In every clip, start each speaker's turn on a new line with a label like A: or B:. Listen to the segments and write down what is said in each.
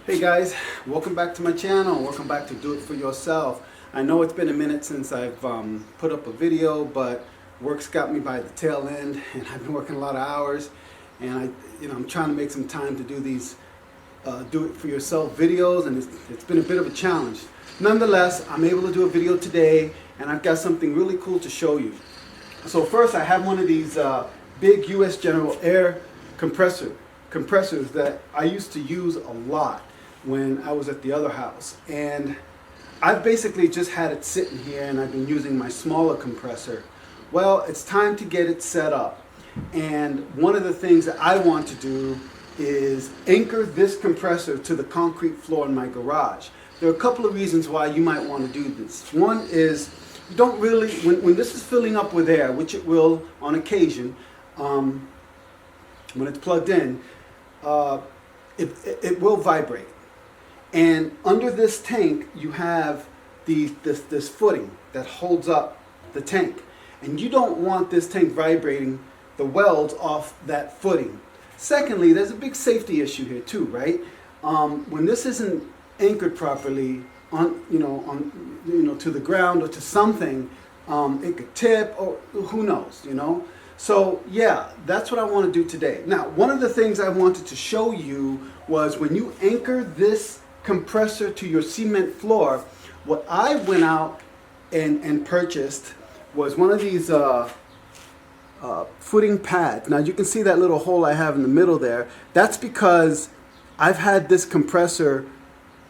A: Hey guys, welcome back to my channel. Welcome back to Do It For Yourself. I know it's been a minute since I've put up a video, but work's got me by the tail end, and I've been working a lot of hours, and I'm trying to make some time to do these Do It For Yourself videos, and it's been a bit of a challenge. Nonetheless, I'm able to do a video today, and I've got something really cool to show you. So first, I have one of these big U.S. General Air compressors that I used to use a lot when I was at the other house, and I've basically just had it sitting here, and I've been using my smaller compressor. Well, it's time to get it set up, and one of the things that I want to do is anchor this compressor to the concrete floor in my garage. There are a couple of reasons why you might want to do this. One is you don't really, when this is filling up with air, which it will on occasion, when it's plugged in, it will vibrate. And under this tank, you have this footing that holds up the tank. And you don't want this tank vibrating the welds off that footing. Secondly, there's a big safety issue here too, right? When this isn't anchored properly to the ground or to something, it could tip, or who knows, So yeah, that's what I want to do today. Now, one of the things I wanted to show you was when you anchor this compressor to your cement floor, what I went out and purchased was one of these footing pads. Now you can see that little hole I have in the middle there. That's because I've had this compressor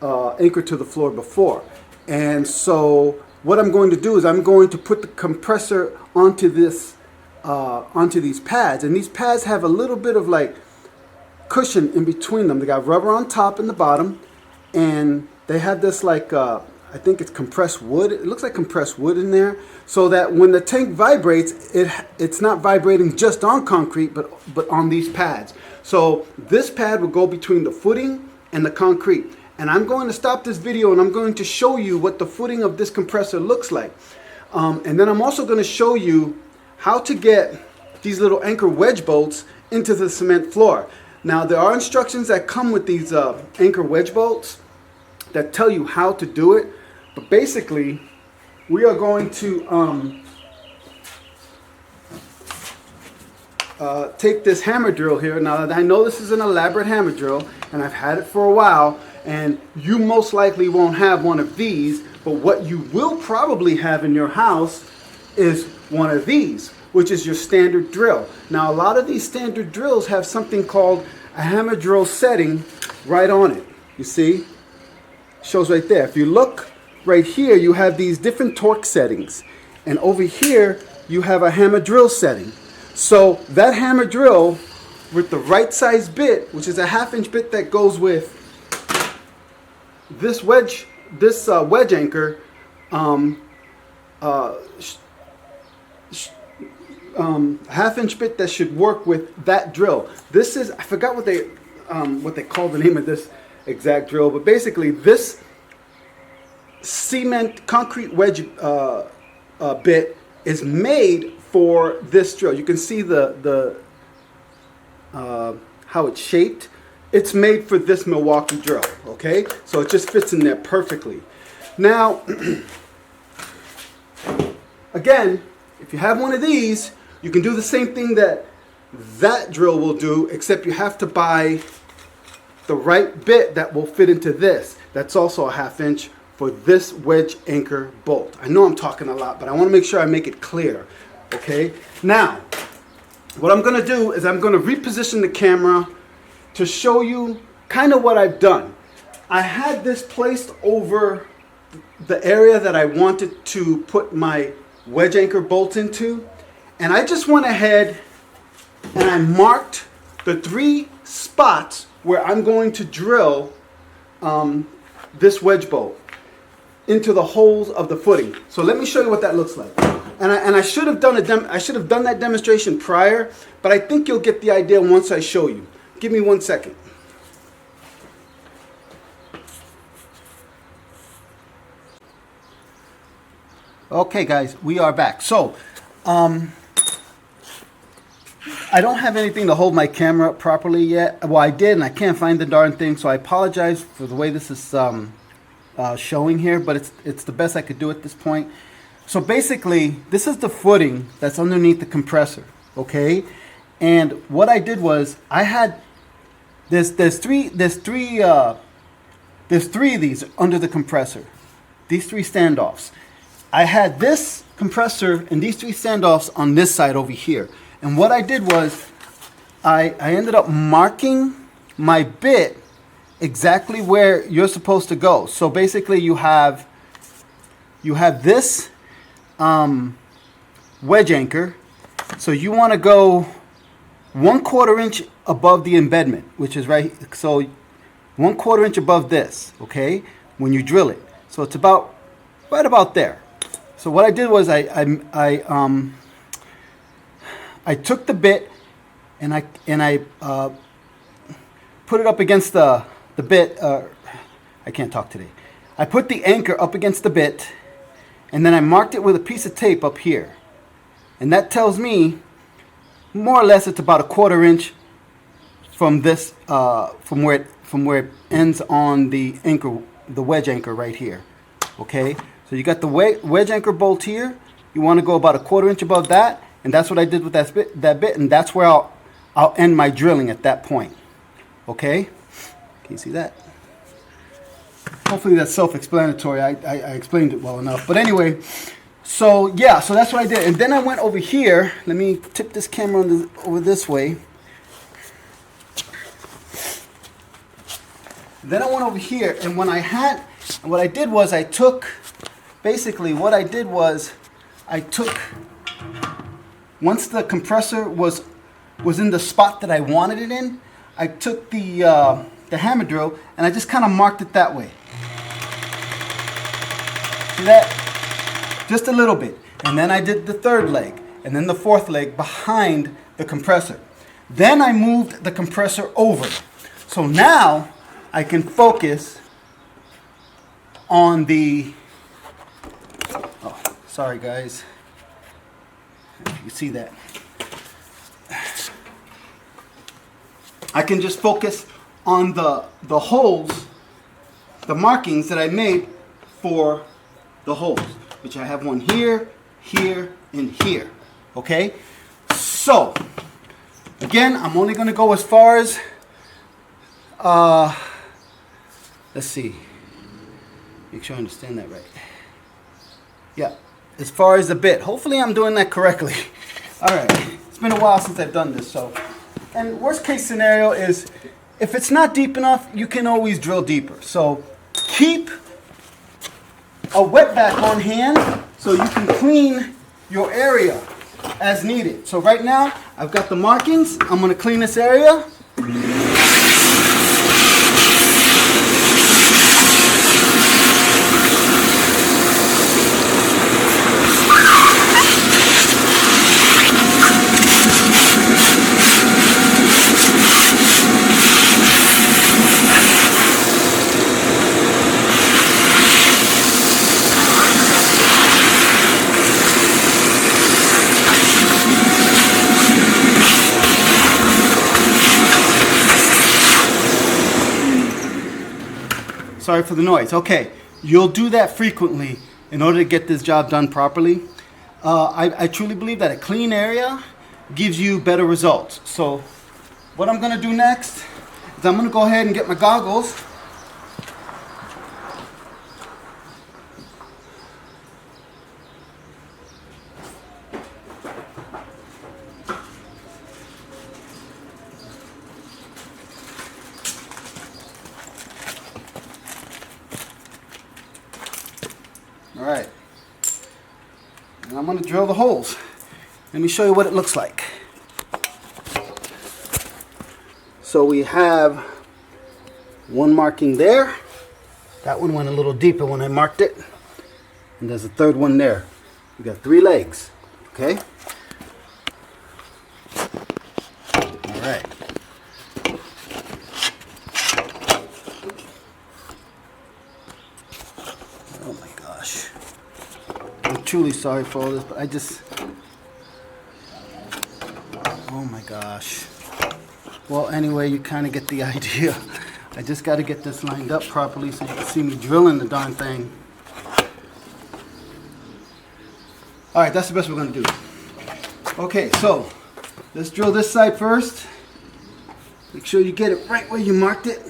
A: anchored to the floor before. And so what I'm going to do is I'm going to put the compressor onto these pads, and these pads have a little bit of like cushion in between them. They got rubber on top and the bottom, and they have this like I think it's compressed wood. It looks like compressed wood in there, so that when the tank vibrates, it's not vibrating just on concrete, but on these pads. So this pad will go between the footing and the concrete. And I'm going to stop this video and I'm going to show you what the footing of this compressor looks like. And then I'm also going to show you how to get these little anchor wedge bolts into the cement floor. Now, there are instructions that come with these anchor wedge bolts that tell you how to do it. But basically, we are going to take this hammer drill here. Now, I know this is an elaborate hammer drill, and I've had it for a while, and you most likely won't have one of these, but what you will probably have in your house is one of these, which is your standard drill. Now, a lot of these standard drills have something called a hammer drill setting right on it. You see? Shows right there. If you look right here, you have these different torque settings, and over here you have a hammer drill setting. So that hammer drill with the right size bit, which is a 1/2-inch bit that goes with this wedge anchor, 1/2-inch bit that should work with that drill. This is, I forgot what they call the name of this exact drill, but basically this cement concrete wedge bit is made for this drill. You can see the how it's shaped. It's made for this Milwaukee drill, okay? So it just fits in there perfectly. Now, again, if you have one of these, you can do the same thing that drill will do, except you have to buy the right bit that will fit into this. That's also a 1/2-inch for this wedge anchor bolt. I know I'm talking a lot, but I want to make sure I make it clear, okay? Now, what I'm going to do is I'm going to reposition the camera to show you kind of what I've done. I had this placed over the area that I wanted to put my wedge anchor bolt into, and I just went ahead and I marked the 3 spots where I'm going to drill this wedge bolt into the holes of the footing. So let me show you what that looks like. And I should have done that demonstration prior, but I think you'll get the idea once I show you. Give me 1 second. Okay guys, we are back. So I don't have anything to hold my camera up properly yet. Well, I did, and I can't find the darn thing, so I apologize for the way this is showing here, but it's the best I could do at this point. So basically, this is the footing that's underneath the compressor, okay? And what I did was I had there's three of these under the compressor. These three standoffs. I had this compressor and these three standoffs on this side over here. And what I did was I ended up marking my bit exactly where you're supposed to go. So basically you have this wedge anchor. So you want to go 1/4 inch above the embedment, which is right. So 1/4 inch above this, okay, when you drill it. So it's about right about there. So what I did was I took the bit and I put it up against the bit. I can't talk today. I put the anchor up against the bit, and then I marked it with a piece of tape up here, and that tells me more or less it's about 1/4 inch from this from where it ends on the anchor, the wedge anchor right here. Okay, so you got the wedge anchor bolt here. You want to go about 1/4 inch above that, and that's what I did with that bit, and that's where I'll end my drilling at that point. Okay, can you see that? Hopefully that's self-explanatory. I explained it well enough. But anyway, so yeah, so that's what I did. And then I went over here. Let me tip this camera over this way. Then I went over here, and what I did was I took, basically what I did was I took, once the compressor was in the spot that I wanted it in, I took the hammer drill and I just kind of marked it that way. See that? Just a little bit. And then I did the third leg, and then the fourth leg behind the compressor. Then I moved the compressor over. So now I can focus on the, oh, sorry guys, you see that. I can just focus on the holes, the markings that I made for the holes, which I have one here, here, and here. Okay? So, again, I'm only going to go as far as, let's see, make sure I understand that right. Yeah, as far as the bit. Hopefully I'm doing that correctly. All right, it's been a while since I've done this, so. And worst case scenario is, if it's not deep enough, you can always drill deeper. So keep a wetback on hand so you can clean your area as needed. So right now, I've got the markings. I'm going to clean this area. Sorry for the noise. Okay, you'll do that frequently in order to get this job done properly. I truly believe that a clean area gives you better results. So what I'm going to do next is I'm going to go ahead and get my goggles. All right, and I'm going to drill the holes. Let me show you what it looks like. So we have one marking there. That one went a little deeper when I marked it. And there's a third one there. We got 3 legs, okay? All right. Oh my gosh. I'm truly sorry for all this, but oh my God. gosh. Well, anyway, you kind of get the idea. I just got to get this lined up properly so you can see me drilling the darn thing. All right, that's the best we're going to do. Okay, so let's drill this side first. Make sure you get it right where you marked it.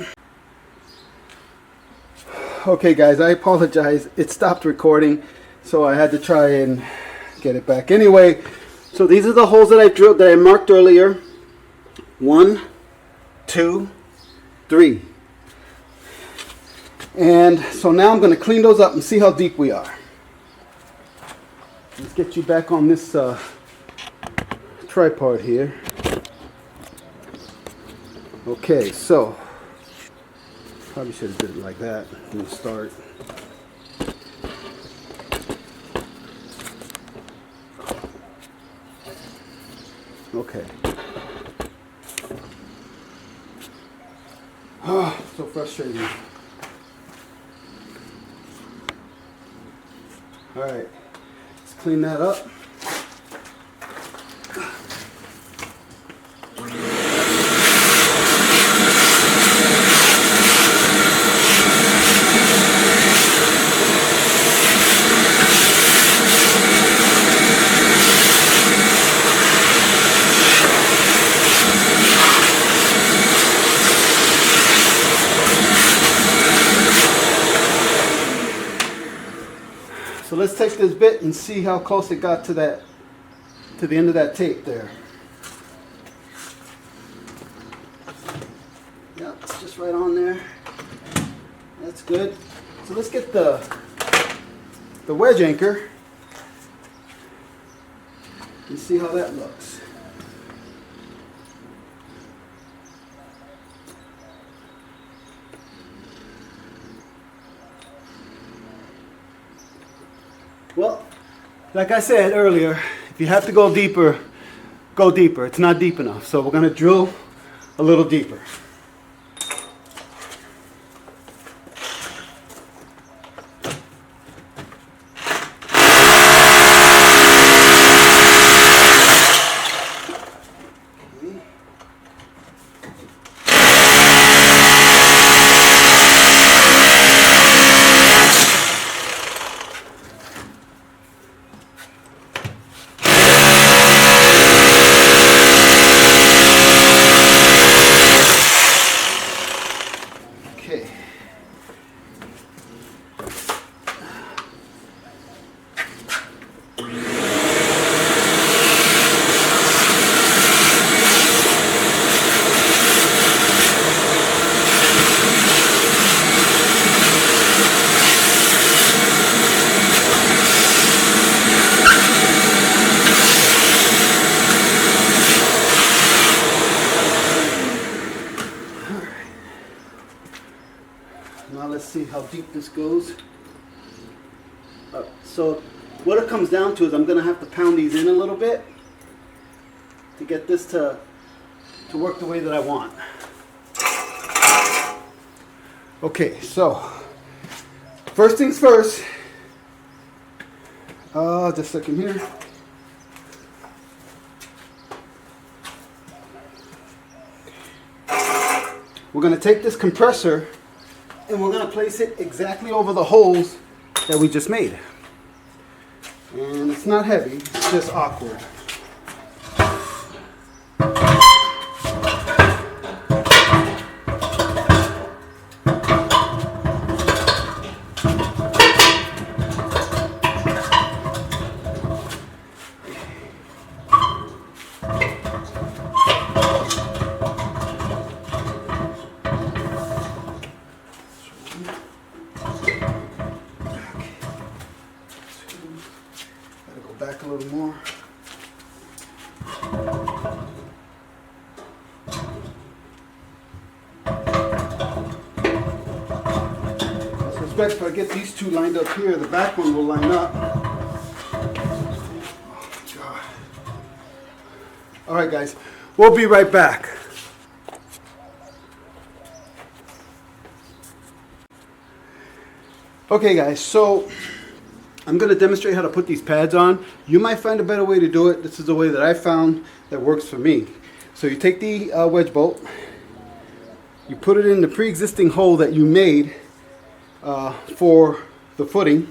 A: Okay guys, I apologize. It stopped recording, so I had to try and get it back. Anyway, so these are the holes that I drilled, that I marked earlier. 1, 2, 3. And so now I'm going to clean those up and see how deep we are. Let's get you back on this tripod here. Okay, so probably should have did it like that from the start. Okay. Oh, so frustrating. All right, let's clean that up. So let's take this bit and see how close it got to the end of that tape there. Yep, it's just right on there. That's good. So let's get the wedge anchor and see how that looks. Well, like I said earlier, if you have to go deeper, go deeper. It's not deep enough, so we're going to drill a little deeper. Now let's see how deep this goes. So what it comes down to is I'm going to have to pound these in a little bit to get this to work the way that I want. Okay, so first things first. Just a second here. We're going to take this compressor and we're going to place it exactly over the holes that we just made. And it's not heavy, it's just awkward. Back a little more. I suspect if I get these two lined up here, the back one will line up. Oh my God. All right, guys, we'll be right back. Okay, guys, so I'm going to demonstrate how to put these pads on. You might find a better way to do it. This is the way that I found that works for me. So you take the wedge bolt, you put it in the pre-existing hole that you made for the footing,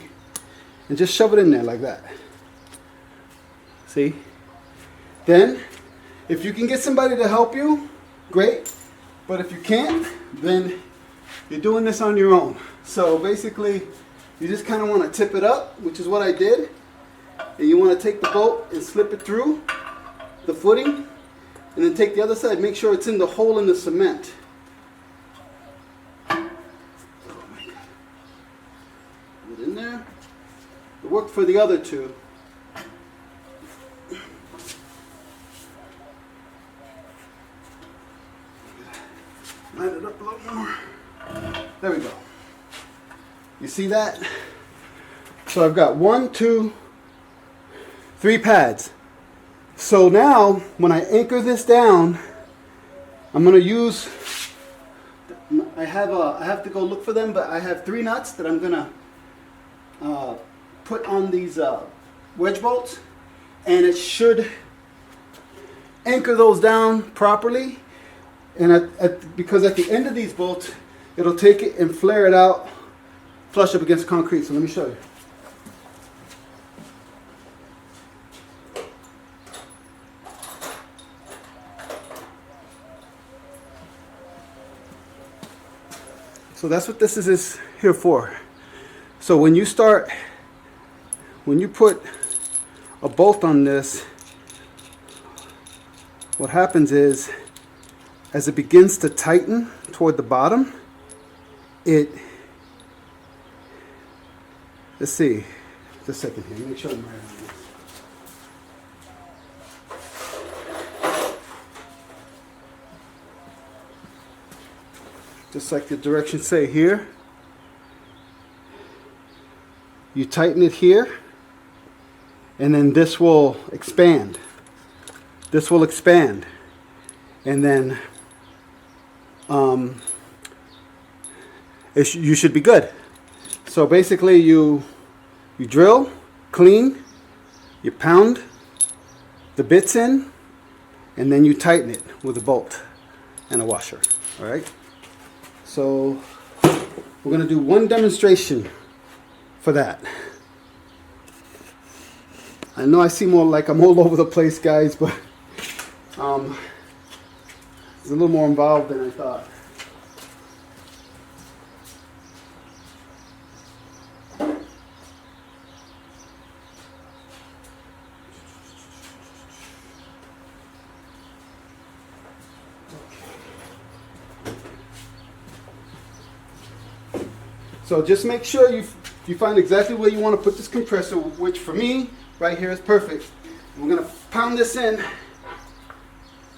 A: and just shove it in there like that. See? Then, if you can get somebody to help you, great. But if you can't, then you're doing this on your own. So basically, you just kind of want to tip it up, which is what I did. And you want to take the bolt and slip it through the footing. And then take the other side, make sure it's in the hole in the cement. Put it in there. It worked for the other two. Line it up a little more. There we go. You see that? So I've got 1, 2, 3 pads. So now when I anchor this down, I'm going to use, I have to go look for them, but I have 3 nuts that I'm going to put on these wedge bolts, and it should anchor those down properly. And because at the end of these bolts, it'll take it and flare it out flush up against concrete. So let me show you. So that's what this is here for. So when you put a bolt on this, what happens is, as it begins to tighten toward the bottom, let's see, just a second here, make sure I'm right on this. Just like the directions say here, you tighten it here, and then this will expand. This will expand, and then you should be good. So basically you drill, clean, you pound the bits in, and then you tighten it with a bolt and a washer. All right. So we're going to do one demonstration for that. I know I seem more like I'm all over the place, guys, but it's a little more involved than I thought. So just make sure you find exactly where you want to put this compressor, which for me, right here is perfect. And we're going to pound this in.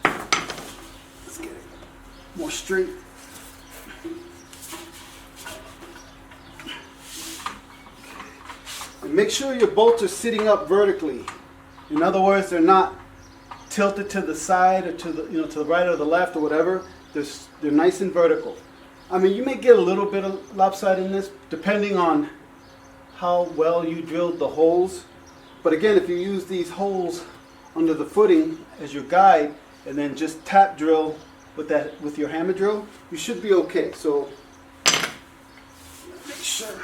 A: Let's get it more straight. And make sure your bolts are sitting up vertically. In other words, they're not tilted to the side or to the right or the left or whatever. They're nice and vertical. I mean, you may get a little bit of lopsided in this, depending on how well you drilled the holes. But again, if you use these holes under the footing as your guide, and then just tap drill with your hammer drill, you should be okay. So make sure.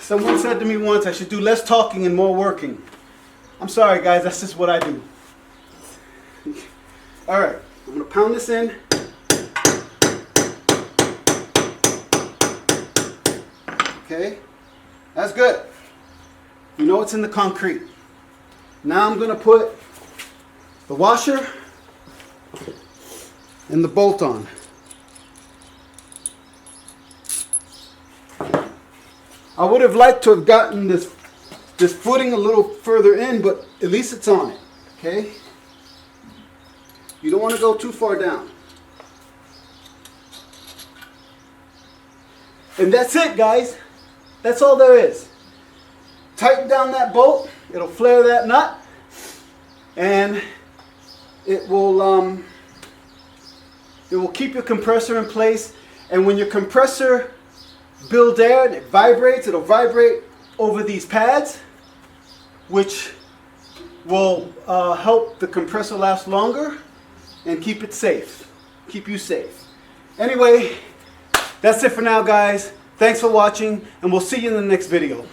A: Someone said to me once I should do less talking and more working. I'm sorry, guys, that's just what I do. All right, I'm going to pound this in. Okay, that's good. You know it's in the concrete. Now I'm going to put the washer and the bolt on. I would have liked to have gotten this footing a little further in, but at least it's on it. Okay. You don't want to go too far down. And that's it, guys. That's all there is. Tighten down that bolt. It'll flare that nut. And it will keep your compressor in place. And when your compressor builds air and it vibrates, it'll vibrate over these pads, which will help the compressor last longer and keep it safe. Keep you safe. Anyway, that's it for now, guys. Thanks for watching, and we'll see you in the next video.